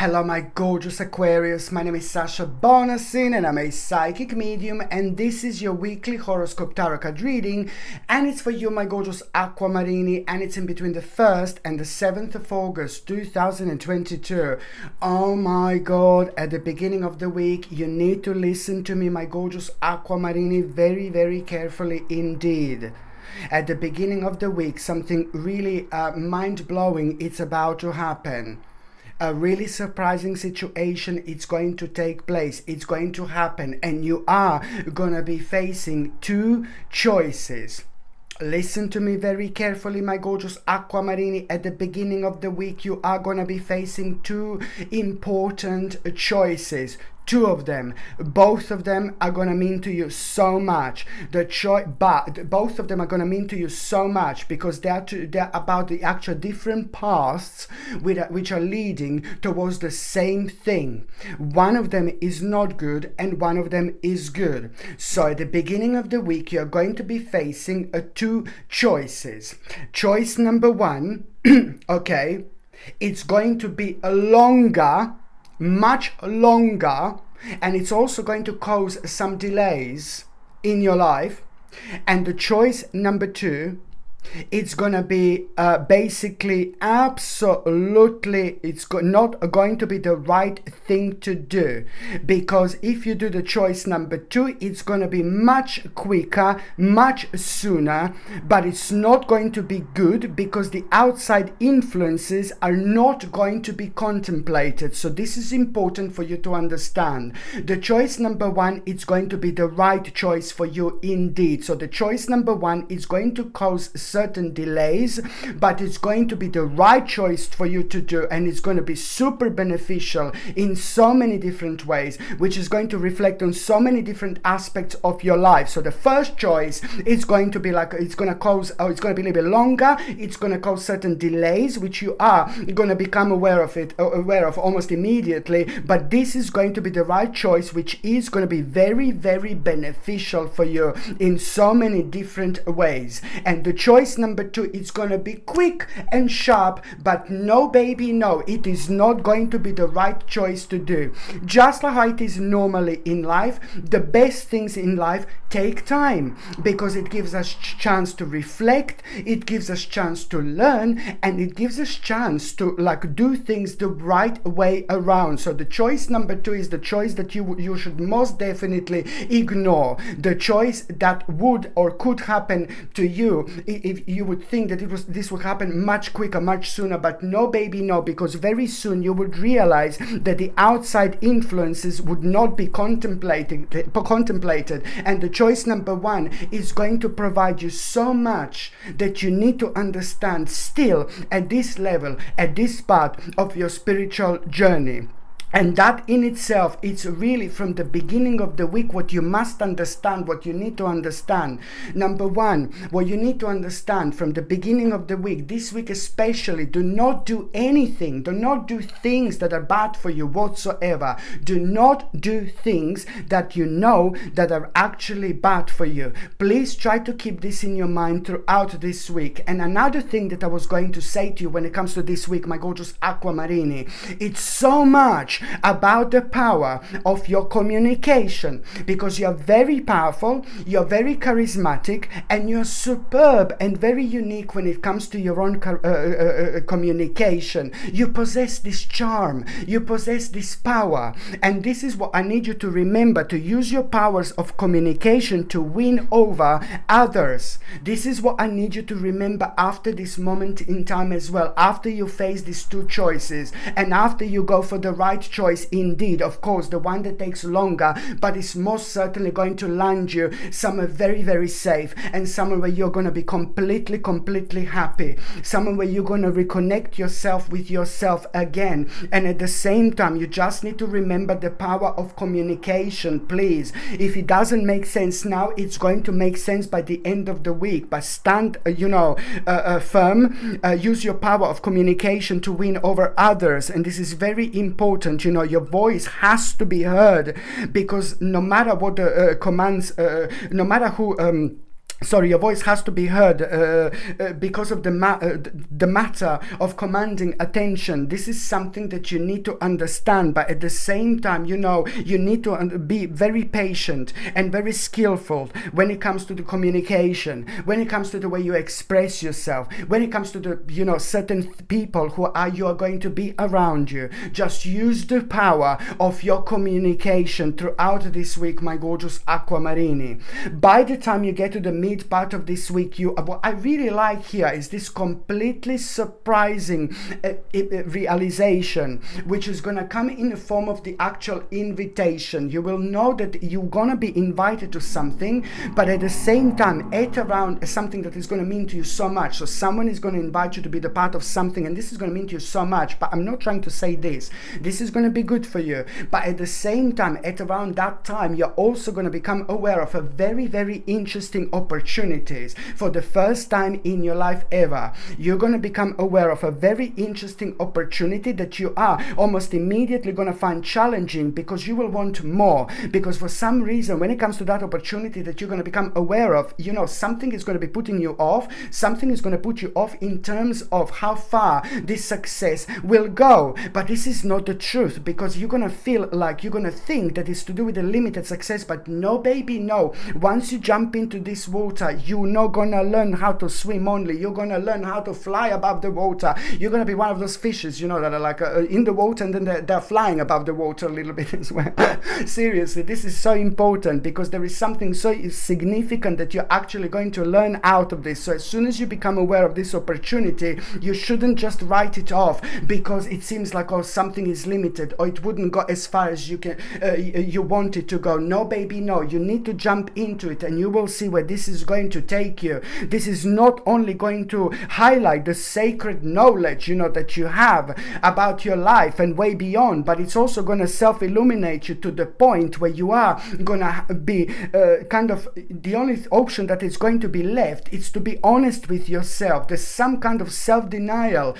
Hello my gorgeous Aquarius, my name is Sasha Bonasin and I'm a psychic medium, and this is your weekly horoscope tarot card reading, and it's for you my gorgeous Aquamarini, and it's in between the 1st and the 7th of August 2022. Oh my god, at the beginning of the week you need to listen to me my gorgeous Aquamarini very carefully indeed. At the beginning of the week something really mind-blowing is about to happen. A really surprising situation, it's going to take place, it's going to happen, and you are going to be facing two choices. Listen to me very carefully my gorgeous Aquamarini. At the beginning of the week you are going to be facing two important choices. Two of them, both of them are going to mean to you so much. But both of them are going to mean to you so much because they're about the actual different paths which are leading towards the same thing. One of them is not good and one of them is good. So at the beginning of the week you're going to be facing two choices. Choice number one, okay, it's going to be a longer, much longer, and it's also going to cause some delays in your life. And the choice number two, it's gonna be basically absolutely, it's not going to be the right thing to do, because if you do the choice number two, it's gonna be much quicker, much sooner, but it's not going to be good because the outside influences are not going to be contemplated. So this is important for you to understand. The choice number one, it's going to be the right choice for you indeed. So the choice number one is going to cause certain delays, but it's going to be the right choice for you to do, and it's going to be super beneficial in so many different ways, which is going to reflect on so many different aspects of your life. So the first choice is going to be like, it's going to cause, it's going to be a little bit longer, it's going to cause certain delays which you are going to become aware of almost immediately, but this is going to be the right choice, which is going to be very beneficial for you in so many different ways. And the choice number two, it's going to be quick and sharp, but no baby, no, it is not going to be the right choice to do. Just like how it is normally in life, the best things in life take time, because it gives us chance to reflect, it gives us chance to learn, and it gives us chance to like do things the right way around. So the choice number two is the choice that you should most definitely ignore. The choice that would or could happen to you if you would think that this would happen much quicker, much sooner, but no baby, no, because very soon you would realize that the outside influences would not be contemplated, and the choice number one is going to provide you so much that you need to understand still at this level, at this part of your spiritual journey. And that in itself, it's really from the beginning of the week what you must understand, what you need to understand. Number one, what you need to understand from the beginning of the week, this week especially, do not do anything, do not do things that are bad for you whatsoever. Do not do things that you know that are actually bad for you. Please try to keep this in your mind throughout this week. And another thing that I was going to say to you when it comes to this week, my gorgeous Aquamarini, it's so much about the power of your communication, because you're very powerful, you're very charismatic, and you're superb and very unique when it comes to your own communication. You possess this charm, you possess this power, and this is what I need you to remember, to use your powers of communication to win over others. This is what I need you to remember after this moment in time as well, after you face these two choices, and after you go for the right choice indeed, of course, the one that takes longer, but is most certainly going to land you somewhere very safe, and somewhere where you're going to be completely happy, somewhere where you're going to reconnect yourself with yourself again. And at the same time, you just need to remember the power of communication, please. If it doesn't make sense now, it's going to make sense by the end of the week. But stand firm, use your power of communication to win over others, and this is very important. Your voice has to be heard, because no matter what the commands, no matter who sorry, your voice has to be heard because of the matter of commanding attention. This is something that you need to understand, but at the same time, you know, you need to be very patient and very skillful when it comes to the communication, when it comes to the way you express yourself, when it comes to the, you know, certain people who you are going to be around you. Just use the power of your communication throughout this week, my gorgeous Aquamarini. By the time you get to the mid part of this week, what I really like here is this completely surprising realization, which is going to come in the form of the actual invitation. You will know that you're going to be invited to something, but at the same time, at around something that is going to mean to you so much. So someone is going to invite you to be the part of something, and this is going to mean to you so much. But I'm not trying to say this is going to be good for you, but at the same time, at around that time, you're also going to become aware of a very, very interesting opportunities. For the first time in your life ever, you're going to become aware of a very interesting opportunity that you are almost immediately going to find challenging, because you will want more, because for some reason, when it comes to that opportunity that you're going to become aware of, you know, something is going to be putting you off, something is going to put you off in terms of how far this success will go. But this is not the truth, because you're going to feel like, you're going to think that it's to do with a limited success. But no, baby, no. Once you jump into this water, you're not going to learn how to swim only. You're going to learn how to fly above the water. You're going to be one of those fishes, you know, that are like in the water, and then they're flying above the water a little bit as well. Seriously, this is so important, because there is something so significant that you're actually going to learn out of this. So as soon as you become aware of this opportunity, you shouldn't just write it off because it seems like, oh, something is limited, or it wouldn't go as far as you can you want it to go. No, baby, no. You need to jump into it, and you will see where this is going to take you. This is not only going to highlight the sacred knowledge, you know, that you have about your life and way beyond, but it's also going to self-illuminate you to the point where you are going to be kind of, the only option that is going to be left is to be honest with yourself. There's some kind of self-denial,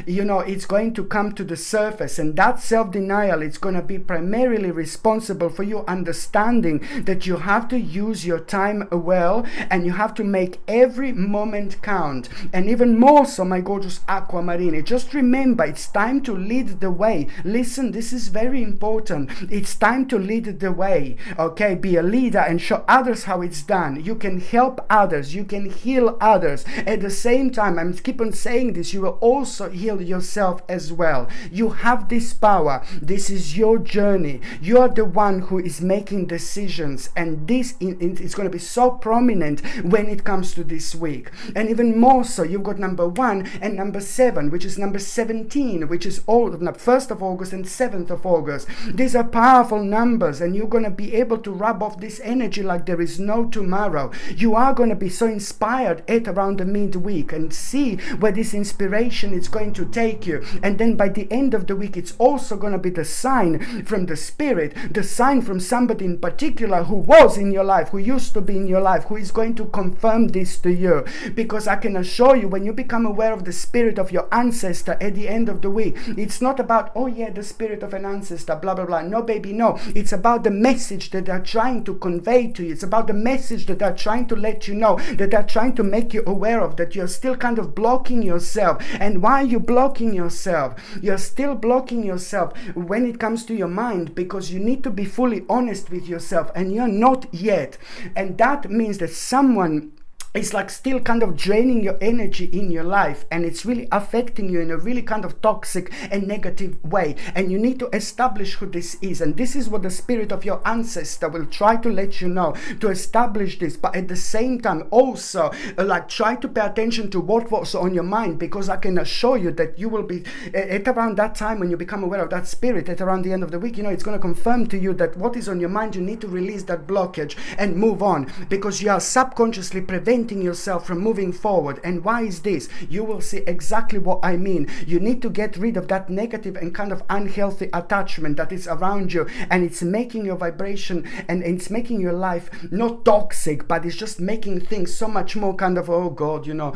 you know, it's going to come to the surface, and that self-denial, it's going to be primarily responsible for you understanding that you have to use your time well, and you have to make every moment count. And even more so, my gorgeous Aquamarini, just remember, it's time to lead the way. Listen, this is very important. It's time to lead the way, okay? Be a leader and show others how it's done. You can help others, you can heal others. At the same time, I'm keep on saying this, you will also heal yourself as well. You have this power. This is your journey. You are the one who is making decisions, and this is going to be so prominent when it comes to this week. And even more so, you've got number 1 and number 7, which is number 17, which is all 1st of August and 7th of August. These are powerful numbers, and you're going to be able to rub off this energy like there is no tomorrow. You are going to be so inspired at around the midweek, and see where this inspiration is going to take you. And then by the end of the week, it's also going to be the sign from the spirit, the sign from somebody in particular who was in your life, who used to be in your life, who is going to confirm this to you. Because I can assure you, when you become aware of the spirit of your ancestor at the end of the week, it's not about, oh yeah, the spirit of an ancestor, blah blah blah. No, baby, no. It's about the message that they're trying to convey to you. It's about the message that they're trying to let you know, that they're trying to make you aware of, that you're still kind of blocking yourself. And why are you blocking yourself? You're still blocking yourself when it comes to your mind, because you need to be fully honest with yourself, and you're not yet. And that means that someone it's like still kind of draining your energy in your life, and it's really affecting you in a really kind of toxic and negative way. And you need to establish who this is, and this is what the spirit of your ancestor will try to let you know, to establish this. But at the same time also like try to pay attention to what was on your mind, because I can assure you that you will be at around that time, when you become aware of that spirit at around the end of the week, you know, it's going to confirm to you that what is on your mind, you need to release that blockage and move on, because you are subconsciously preventing preventing yourself from moving forward. And why is this? You will see exactly what I mean. You need to get rid of that negative and kind of unhealthy attachment that is around you, and it's making your vibration and it's making your life not toxic, but it's just making things so much more kind of, oh God, you know,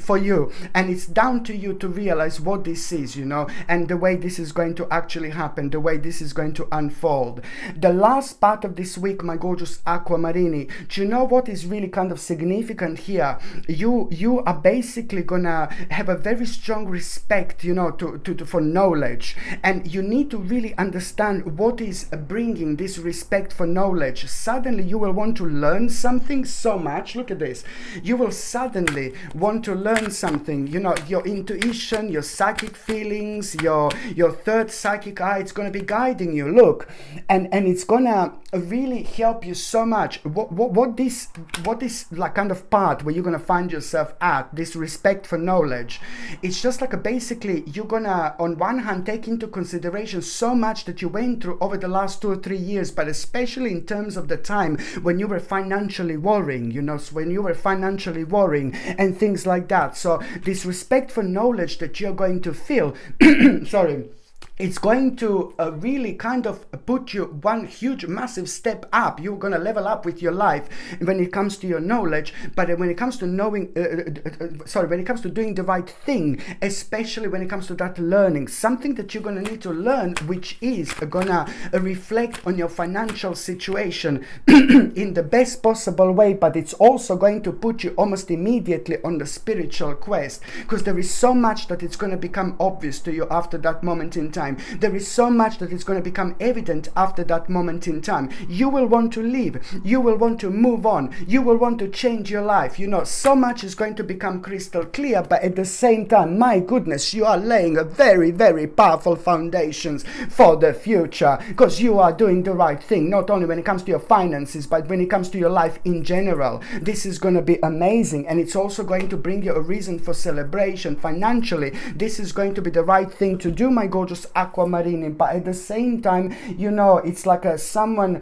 for you. And it's down to you to realize what this is, you know, and the way this is going to actually happen, the way this is going to unfold. The last part of this week, my gorgeous Aquamarini, do you know what is really kind of significant here? You are basically gonna have a very strong respect, you know, for knowledge, and you need to really understand what is bringing this respect for knowledge. Suddenly you will want to learn something so much. Look at this. You will suddenly want to learn something, you know, your intuition, your psychic feelings, your third psychic eye, it's going to be guiding you. Look, and it's gonna really help you so much. What this like kind of part where you're gonna find yourself at, this respect for knowledge, it's just like basically you're gonna on one hand take into consideration so much that you went through over the last 2 or 3 years, but especially in terms of the time when you were financially worrying, you know, when you were financially worrying and things like that. So this respect for knowledge that you're going to feel sorry, it's going to really kind of put you one huge massive step up. You're going to level up with your life when it comes to your knowledge, but when it comes to knowing when it comes to doing the right thing, especially when it comes to that learning, something that you're going to need to learn, which is going to reflect on your financial situation in the best possible way, but it's also going to put you almost immediately on the spiritual quest, because there is so much that it's going to become obvious to you after that moment in time. There is so much that is going to become evident after that moment in time. You will want to leave. You will want to move on. You will want to change your life. You know, so much is going to become crystal clear, but at the same time, my goodness, you are laying a very, very powerful foundations for the future, because you are doing the right thing, not only when it comes to your finances, but when it comes to your life in general. This is going to be amazing, and it's also going to bring you a reason for celebration financially. This is going to be the right thing to do, my gorgeous Aquamarini, but at the same time, you know, it's like someone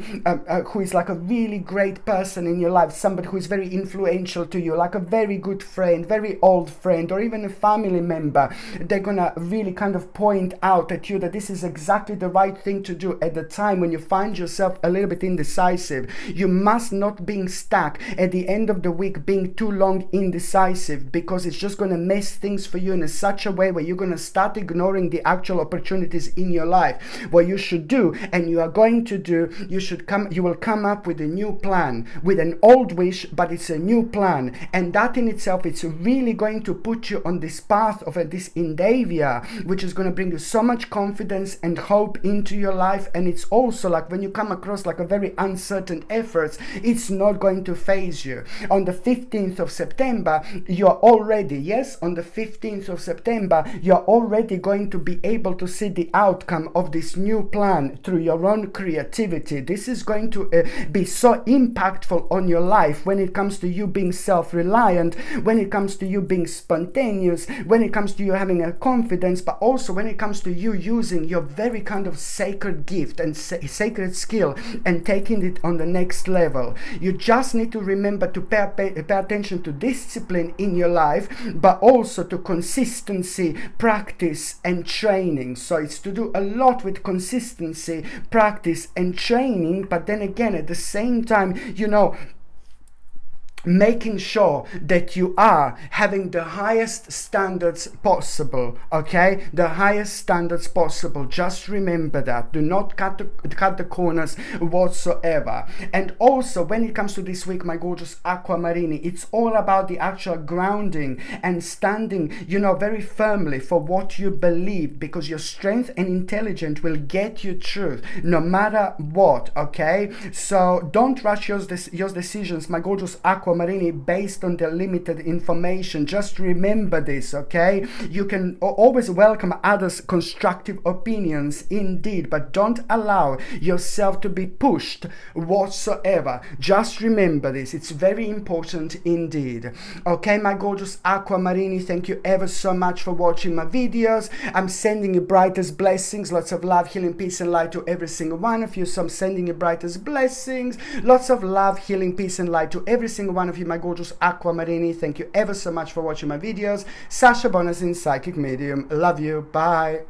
who is like a really great person in your life, somebody who is very influential to you, like a very good friend, very old friend, or even a family member. They're gonna really kind of point out at you that this is exactly the right thing to do at the time when you find yourself a little bit indecisive. You must not being stuck at the end of the week being too long indecisive, because it's just gonna mess things for you in such a way where you're gonna start ignoring the actual opportunities in your life. What you should do, and you are going to do, you will come up with a new plan, with an old wish, but it's a new plan, and that in itself, it's really going to put you on this path of this endeavor, which is going to bring you so much confidence and hope into your life. And it's also like when you come across like a very uncertain efforts, it's not going to phase you. On the 15th of September, you're already, yes, on the 15th of September, you're already going to be able to see the outcome of this new plan through your own creativity. This is going to be so impactful on your life when it comes to you being self-reliant, when it comes to you being spontaneous, when it comes to you having a confidence, but also when it comes to you using your very kind of sacred gift and sacred skill and taking it on the next level. You just need to remember to pay attention to discipline in your life, but also to consistency, practice and training. So it's to do a lot with consistency, practice and training, but then again at the same time, you know, making sure that you are having the highest standards possible, okay? The highest standards possible. Just remember that. Do not cut the corners whatsoever. And also, when it comes to this week, my gorgeous Aquamarini, it's all about the actual grounding and standing, you know, very firmly for what you believe, because your strength and intelligence will get you truth no matter what, okay? So don't rush your decisions, my gorgeous Aquamarini, based on the limited information. Just remember this, okay? You can always welcome others' constructive opinions, indeed, but don't allow yourself to be pushed whatsoever. Just remember this. It's very important indeed. Okay, my gorgeous Aquamarini, thank you ever so much for watching my videos. I'm sending you brightest blessings, lots of love, healing, peace and light to every single one of you. So I'm sending you brightest blessings, lots of love, healing, peace and light to every single one one of you, my gorgeous Aquamarini. Thank you ever so much for watching my videos. Sasha Bonasin, Psychic Medium. Love you. Bye.